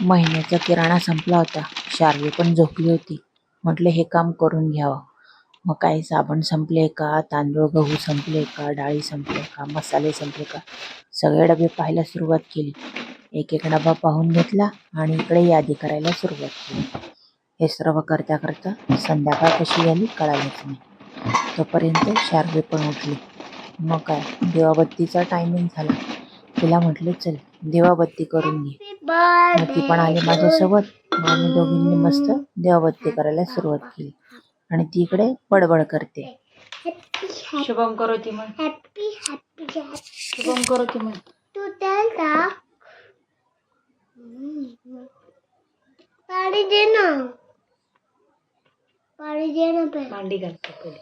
महिन्याचा किराणा संपला होता. शार्वी पण झोपली होती. म्हटले हे काम करून घ्यावं. मग काही साबण संपले का, तांदूळ गहू संपले का, डाळी संपले का, मसाले संपले का, सगळे डबे पाहायला सुरुवात केली. एक एक डबा पाहून घेतला आणि इकडे यादी करायला सुरुवात केली. हे सर्व करता करता संध्याकाळ कशी झाली कळालंच नाही. तोपर्यंत शार्वी पण उठली. मग काय, दिवाबत्तीचा टायमिंग झाला. तिला म्हटले चल दिवाबत्ती करून घे. मग ती पण आली माझ्यासोबत. मग आम्ही दोघींनी मस्त दिवाबत्ती करायला सुरुवात केली. आणि ती इकडे बडबड करते. शुभम करोती म्हण. शुभम करोती म्हण. तू त्याला पाणी दे ना. पाणी दे ना. मांडी घालतो पहिले.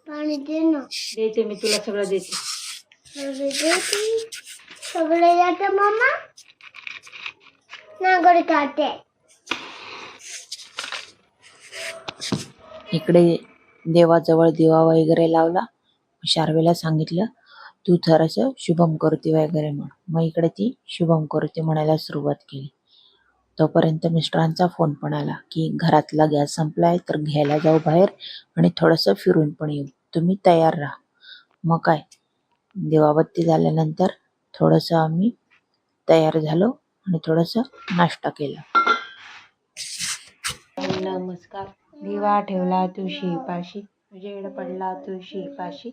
पाणी दे ना. देते मी तुला, सगळं देते. सगळे जाते मम्मा नागोडी काढते. इकडे देवाजवळ दिवा वगैरे लावला. शार्वीला सांगितलं तू थोडंसं शुभम करोती वगैरे म्हण. मग इकडे ती शुभम करोती म्हणायला सुरुवात केली. तोपर्यंत मिस्टरांचा फोन पण आला की घरातला गॅस संपलाय, तर घ्यायला जाऊ बाहेर आणि थोडंसं फिरून पण येऊ, तुम्ही तयार राहा. मग काय, दिवाबत्ती झाल्यानंतर थोडंसं आम्ही तयार झालो आणि थोडंसं नाश्ता केला. नमस्कार. दिवा ठेवला तुळशीपाशी, उजेड पडला तुळशीपाशी,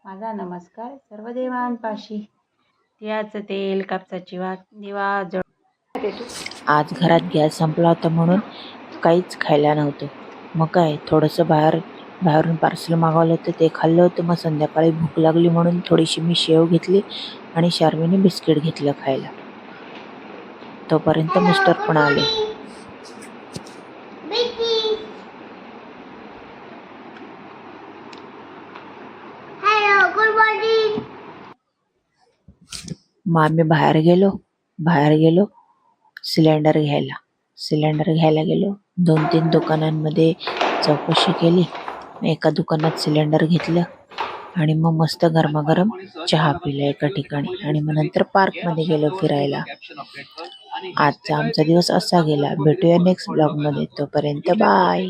माझा नमस्कार सर्व देवांपाशी. तिळाचं तेल कापसाची वात दिवा जळ. आज घरात गॅस संपला होता म्हणून काहीच खायला नव्हतं. मग काय, थोडंसं बाहेरून पार्सल मागवलं होतं ते खाल्लं होतं. मग संध्याकाळी भूक लागली म्हणून थोडीशी मी शेव घेतली आणि शार्वीने बिस्किट घेतलं खायला. तोपर्यंत मिस्टर पण आले. मग आम्ही बाहेर गेलो सिलेंडर घ्यायला गेलो. 2-3 दुकानांमध्ये चौकशी केली. एका दुकानात सिलेंडर घेतलं आणि मग मस्त गरमागरम चहा पिला एका ठिकाणी. आणि मग नंतर पार्कमध्ये गेलो फिरायला. आजचा आमचा दिवस असा गेला. भेटूया नेक्स्ट ब्लॉगमध्ये. तोपर्यंत बाय.